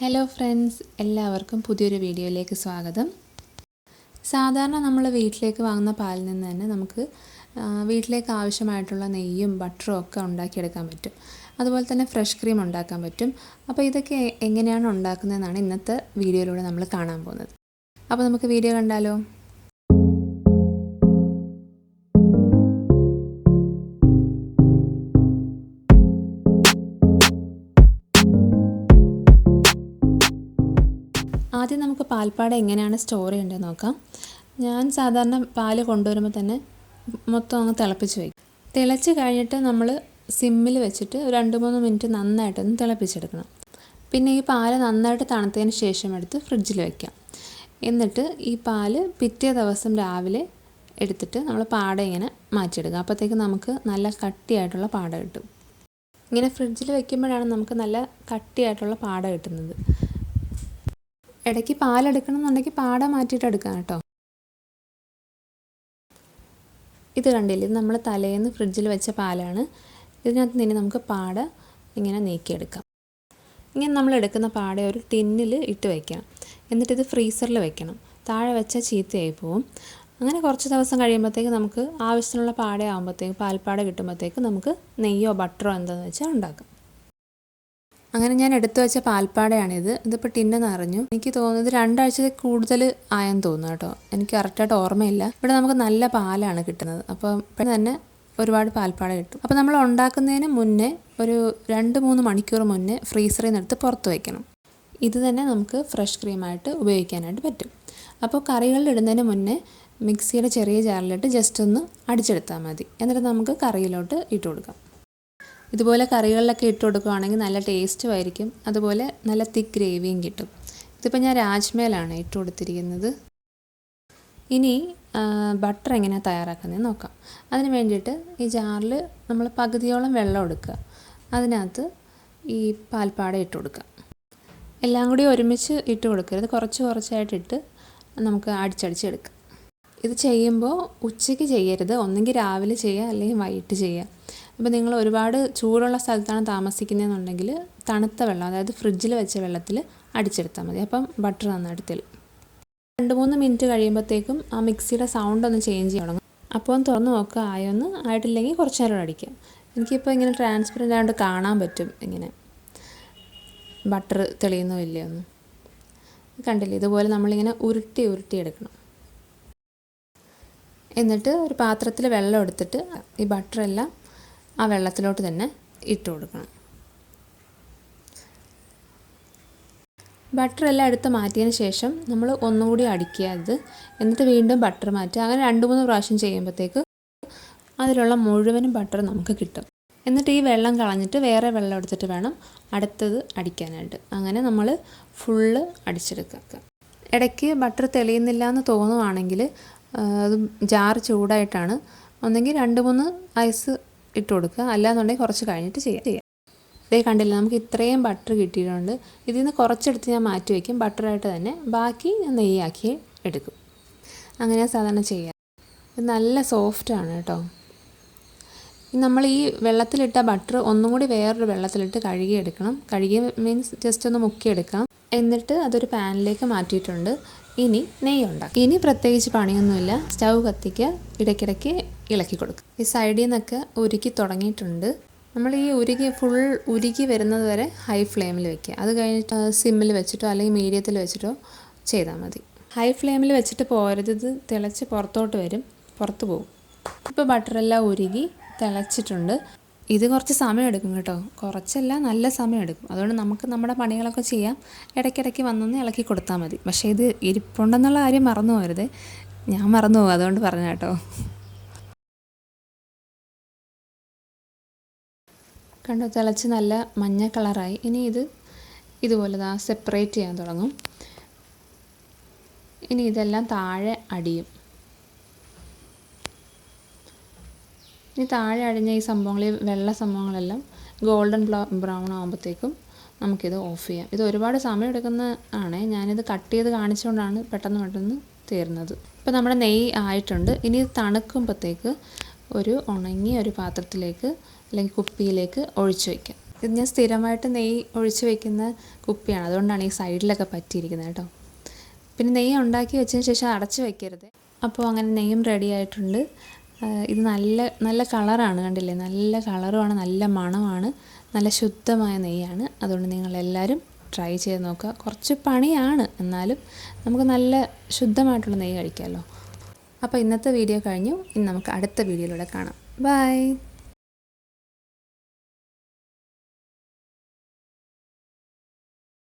Hello friends, എല്ലാവർക്കും പുതിയൊരു വീഡിയോയിലേക്ക് സ്വാഗതം. സാധാരണ നമ്മൾ വീട്ടിലേക്ക് വാങ്ങുന്ന പാലിൽ നിന്ന് തന്നെ നമുക്ക് വീട്ടിലേക്ക് ആവശ്യമായിട്ടുള്ള നെയ്യും ബട്ടറും ഒക്കെ ഉണ്ടാക്കിയെടുക്കാൻ പറ്റും. അതുപോലെ തന്നെ ഫ്രഷ് ക്രീം ഉണ്ടാക്കാൻ പറ്റും. അപ്പോൾ ഇതൊക്കെ എങ്ങനെയാണ് ഉണ്ടാക്കുന്നതെന്നാണ് ഇന്നത്തെ വീഡിയോയിലൂടെ നമ്മൾ കാണാൻ പോകുന്നത്. അപ്പോൾ നമുക്ക് വീഡിയോ കണ്ടാലോ? ആദ്യം നമുക്ക് പാൽപ്പാട എങ്ങനെയാണ് സ്റ്റോർ ചെയ്യേണ്ടതെന്ന് നോക്കാം. ഞാൻ സാധാരണ പാല് കൊണ്ടുവരുമ്പോൾ തന്നെ മൊത്തം അങ്ങ് തിളപ്പിച്ച് വയ്ക്കും. തിളച്ച് കഴിഞ്ഞിട്ട് നമ്മൾ സിമ്മിൽ വെച്ചിട്ട് 2-3 മിനിറ്റ് നന്നായിട്ടൊന്ന് തിളപ്പിച്ചെടുക്കണം. പിന്നെ ഈ പാല് നന്നായിട്ട് തണുത്തതിന് ശേഷം എടുത്ത് ഫ്രിഡ്ജിൽ വയ്ക്കാം. എന്നിട്ട് ഈ പാല് പിറ്റേ ദിവസം രാവിലെ എടുത്തിട്ട് നമ്മൾ പാട ഇങ്ങനെ മാറ്റിയെടുക്കുക. അപ്പോഴത്തേക്ക് നമുക്ക് നല്ല കട്ടിയായിട്ടുള്ള പാട കിട്ടും. ഇങ്ങനെ ഫ്രിഡ്ജിൽ വയ്ക്കുമ്പോഴാണ് നമുക്ക് നല്ല കട്ടിയായിട്ടുള്ള പാട കിട്ടുന്നത്. ഇടയ്ക്ക് പാലെടുക്കണം എന്നുണ്ടെങ്കിൽ പാട മാറ്റിയിട്ട് എടുക്കാം കേട്ടോ. ഇത് കണ്ടില്ലേ, ഇത് നമ്മൾ തലേന്ന് ഫ്രിഡ്ജിൽ വെച്ച പാലാണ്. ഇതിനകത്ത് നിന്ന് നമുക്ക് പാട ഇങ്ങനെ നീക്കിയെടുക്കാം. ഇങ്ങനെ നമ്മൾ എടുക്കുന്ന പാട ഒരു ടിന്നിൽ ഇട്ട് വയ്ക്കണം. എന്നിട്ടിത് ഫ്രീസറിൽ വെക്കണം. താഴെ വെച്ചാൽ ചീത്തയായി പോവും. അങ്ങനെ കുറച്ച് ദിവസം കഴിയുമ്പോഴത്തേക്ക് നമുക്ക് ആവശ്യത്തിനുള്ള പാട ആകുമ്പോഴത്തേക്ക്, പാൽപ്പാട കിട്ടുമ്പോഴത്തേക്ക് നമുക്ക് നെയ്യോ ബട്ടറോ എന്താണെന്ന് വെച്ചാൽ ഉണ്ടാക്കാം. അങ്ങനെ ഞാൻ എടുത്തു വെച്ച പാൽപ്പാടയാണിത്. ഇതിപ്പോൾ ടിന്ന് നിറഞ്ഞു. എനിക്ക് തോന്നുന്നത് 2 ആഴ്ചയിൽ കൂടുതൽ ആയെന്ന് തോന്നുന്നു കേട്ടോ. എനിക്ക് കറക്റ്റായിട്ട് ഓർമ്മയില്ല. ഇവിടെ നമുക്ക് നല്ല പാലാണ് കിട്ടുന്നത്. അപ്പോൾ ഇപ്പം തന്നെ ഒരുപാട് പാൽപ്പാട കിട്ടും. അപ്പോൾ നമ്മൾ ഉണ്ടാക്കുന്നതിന് മുന്നേ ഒരു 2-3 മണിക്കൂർ മുന്നേ ഫ്രീസറിൽ നിന്ന് എടുത്ത് പുറത്ത് വയ്ക്കണം. ഇത് തന്നെ നമുക്ക് ഫ്രഷ് ക്രീമായിട്ട് ഉപയോഗിക്കാനായിട്ട് പറ്റും. അപ്പോൾ കറികളിൽ ഇടുന്നതിന് മുന്നേ മിക്സിയുടെ ചെറിയ ജാറിലിട്ട് ജസ്റ്റ് ഒന്ന് അടിച്ചെടുത്താൽ മതി. എന്നിട്ട് നമുക്ക് കറിയിലോട്ട് ഇട്ട് കൊടുക്കാം. ഇതുപോലെ കറികളിലൊക്കെ ഇട്ട് കൊടുക്കുകയാണെങ്കിൽ നല്ല ടേസ്റ്റും ആയിരിക്കും. അതുപോലെ നല്ല തിക്ക് ഗ്രേവിയും കിട്ടും. ഇതിപ്പോൾ ഞാൻ രാജ്മയിലാണ് ഇട്ട് കൊടുത്തിരിക്കുന്നത്. ഇനി ബട്ടർ എങ്ങനെയാണ് തയ്യാറാക്കുന്നതെന്ന് നോക്കാം. അതിന് വേണ്ടിയിട്ട് ഈ ജാറിൽ നമ്മൾ പകുതിയോളം വെള്ളം എടുക്കുക. അതിനകത്ത് ഈ പാൽപ്പാട ഇട്ട് കൊടുക്കുക. എല്ലാം കൂടി ഒരുമിച്ച് ഇട്ട് കൊടുക്കരുത്, കുറച്ച് കുറച്ചായിട്ടിട്ട് നമുക്ക് അടിച്ചടിച്ചെടുക്കാം. ഇത് ചെയ്യുമ്പോൾ ഉച്ചയ്ക്ക് ചെയ്യരുത്. ഒന്നെങ്കിൽ രാവിലെ ചെയ്യുക, അല്ലെങ്കിൽ വൈകിട്ട് ചെയ്യുക. അപ്പോൾ നിങ്ങൾ ഒരുപാട് ചൂടുള്ള സ്ഥലത്താണ് താമസിക്കുന്നതെന്നുണ്ടെങ്കിൽ തണുത്ത വെള്ളം, അതായത് ഫ്രിഡ്ജിൽ വെച്ച വെള്ളത്തിൽ അടിച്ചെടുത്താൽ മതി. അപ്പം ബട്ടർ നന്നായിട്ട് തെളിയും. 2-3 മിനിറ്റ് കഴിയുമ്പോഴത്തേക്കും ആ മിക്സിയുടെ സൗണ്ട് ഒന്ന് ചേഞ്ച് ചെയ്ത് തുടങ്ങും. അപ്പോൾ ഒന്ന് തുറന്ന് നോക്കുക, ആയൊന്ന് ആയിട്ടില്ലെങ്കിൽ കുറച്ച് നേരം അടിക്കാം. എനിക്കിപ്പോൾ ഇങ്ങനെ ട്രാൻസ്പെറൻ്റ് ആയതുകൊണ്ട് കാണാൻ പറ്റും ഇങ്ങനെ ബട്ടർ തെളിയുന്നോ ഇല്ലയോ ഒന്ന്. കണ്ടില്ലേ, ഇതുപോലെ നമ്മളിങ്ങനെ ഉരുട്ടി എടുക്കണം. എന്നിട്ട് ഒരു പാത്രത്തിൽ വെള്ളം എടുത്തിട്ട് ഈ ബട്ടറെല്ലാം ആ വെള്ളത്തിലോട്ട് തന്നെ ഇട്ട് കൊടുക്കണം. ബട്ടറെല്ലാം എടുത്ത് മാറ്റിയതിന് ശേഷം നമ്മൾ ഒന്നുകൂടി അടിക്കുക ഇത്. എന്നിട്ട് വീണ്ടും ബട്ടർ മാറ്റുക. അങ്ങനെ 2-3 പ്രാവശ്യം ചെയ്യുമ്പോഴത്തേക്ക് അതിലുള്ള മുഴുവനും ബട്ടർ നമുക്ക് കിട്ടും. എന്നിട്ട് ഈ വെള്ളം കളഞ്ഞിട്ട് വേറെ വെള്ളം എടുത്തിട്ട് വേണം അടുത്തത് അടിക്കാനായിട്ട്. അങ്ങനെ നമ്മൾ ഫുള്ള് അടിച്ചെടുക്കുക. ഇടയ്ക്ക് ബട്ടർ തെളിയുന്നില്ല എന്ന് തോന്നുവാണെങ്കിൽ അത് ജാർ ചൂടായിട്ടാണ്, ഒന്നെങ്കിൽ 2-3 ഐസ് ഇട്ട് കൊടുക്കുക, അല്ലാന്നുണ്ടെങ്കിൽ കുറച്ച് കഴിഞ്ഞിട്ട് ചെയ്യാം. ഇതേ കണ്ടില്ല, നമുക്ക് ഇത്രയും ബട്ടർ കിട്ടിയിട്ടുണ്ട്. ഇതിൽ നിന്ന് കുറച്ചെടുത്ത് ഞാൻ മാറ്റി വയ്ക്കും ബട്ടറായിട്ട് തന്നെ. ബാക്കി നെയ്യാക്കി എടുക്കും. അങ്ങനെ സാധാരണ ചെയ്യാം. ഇത് നല്ല സോഫ്റ്റാണ് കേട്ടോ. നമ്മൾ ഈ വെള്ളത്തിലിട്ട ബട്ടർ ഒന്നും കൂടി വേറൊരു വെള്ളത്തിലിട്ട് കഴുകിയെടുക്കണം. കഴുകി മീൻസ് ജസ്റ്റ് ഒന്ന് മുക്കിയെടുക്കാം. എന്നിട്ട് അതൊരു പാനിലേക്ക് മാറ്റിയിട്ടുണ്ട്. ഇനി നെയ്യ് ഉണ്ടാക്കും. ഇനി പ്രത്യേകിച്ച് പണിയൊന്നുമില്ല. സ്റ്റൗ കത്തിക്കുക, ഇടയ്ക്കിടയ്ക്ക് ഇളക്കി കൊടുക്കുക. ഈ സൈഡിൽ നിന്നൊക്കെ ഉരുക്കി തുടങ്ങിയിട്ടുണ്ട്. നമ്മൾ ഈ ഫുൾ ഉരുക്കി വരുന്നത് വരെ ഹൈ ഫ്ലെയിമിൽ വെക്കുക. അത് കഴിഞ്ഞിട്ട് സിമ്മിൽ വെച്ചിട്ടോ അല്ലെങ്കിൽ മീഡിയത്തിൽ വെച്ചിട്ടോ ചെയ്താൽ മതി. ഹൈ ഫ്ലെയിമിൽ വെച്ചിട്ട് പോരുത്, ഇത് തിളച്ച് പുറത്തോട്ട് വരും, പുറത്ത് പോകും. ഇപ്പോൾ ബട്ടറെല്ലാം ഉരുകി തിളച്ചിട്ടുണ്ട്. ഇത് കുറച്ച് സമയം എടുക്കും കേട്ടോ, കുറച്ചല്ല നല്ല സമയം എടുക്കും. അതുകൊണ്ട് നമുക്ക് നമ്മുടെ പണികളൊക്കെ ചെയ്യാം. ഇടയ്ക്കിടയ്ക്ക് വന്നൊന്ന് ഇളക്കി കൊടുത്താൽ മതി. പക്ഷേ ഇത് ഇരിപ്പുണ്ടെന്നുള്ള കാര്യം മറന്നു പോകരുത്. ഞാൻ മറന്നു പോകും, അതുകൊണ്ട് പറഞ്ഞ കേട്ടോ. കണ്ടോ, തിളച്ച് നല്ല മഞ്ഞ കളറായി. ഇനി ഇതുപോലെ സെപ്പറേറ്റ് ചെയ്യാൻ തുടങ്ങും. ഇനി ഇതെല്ലാം താഴെ അടിയും. ഇനി താഴെ അടിഞ്ഞ ഈ വെള്ള സംഭവങ്ങളെല്ലാം ഗോൾഡൻ ബ്രൗൺ ആകുമ്പോഴത്തേക്കും നമുക്കിത് ഓഫ് ചെയ്യാം. ഇത് ഒരുപാട് സമയം എടുക്കുന്ന ഞാനിത് കട്ട് ചെയ്ത് കാണിച്ചുകൊണ്ടാണ് പെട്ടെന്ന് തീർന്നത്. ഇപ്പോൾ നമ്മുടെ നെയ്യ് ആയിട്ടുണ്ട്. ഇനി ഇത് തണുക്കുമ്പോഴത്തേക്ക് ഒരു ഉണങ്ങിയ ഒരു പാത്രത്തിലേക്ക് അല്ലെങ്കിൽ കുപ്പിയിലേക്ക് ഒഴിച്ചു വയ്ക്കാം. ഇത് ഞാൻ സ്ഥിരമായിട്ട് നെയ്യ് ഒഴിച്ച് വെക്കുന്ന കുപ്പിയാണ്, അതുകൊണ്ടാണ് ഈ സൈഡിലൊക്കെ പറ്റിയിരിക്കുന്നത് കേട്ടോ. പിന്നെ നെയ്യ് ഉണ്ടാക്കി വെച്ചതിന് ശേഷം അടച്ച് വയ്ക്കരുത്. അപ്പോൾ അങ്ങനെ നെയ്യും റെഡി ആയിട്ടുണ്ട്. ഇത് നല്ല നല്ല കളറാണ്, കണ്ടില്ലേ, നല്ല കളറുമാണ്, നല്ല മണമാണ്, നല്ല ശുദ്ധമായ നെയ്യാണ്. അതുകൊണ്ട് നിങ്ങളെല്ലാവരും ട്രൈ ചെയ്ത് നോക്കുക. കുറച്ച് പണിയാണ്, എന്നാലും നമുക്ക് നല്ല ശുദ്ധമായിട്ടുള്ള നെയ്യ് കഴിക്കാമല്ലോ. അപ്പോൾ ഇന്നത്തെ വീഡിയോ കഴിഞ്ഞു. ഇനി നമുക്ക് അടുത്ത വീഡിയോയിലൂടെ കാണാം. ബൈ.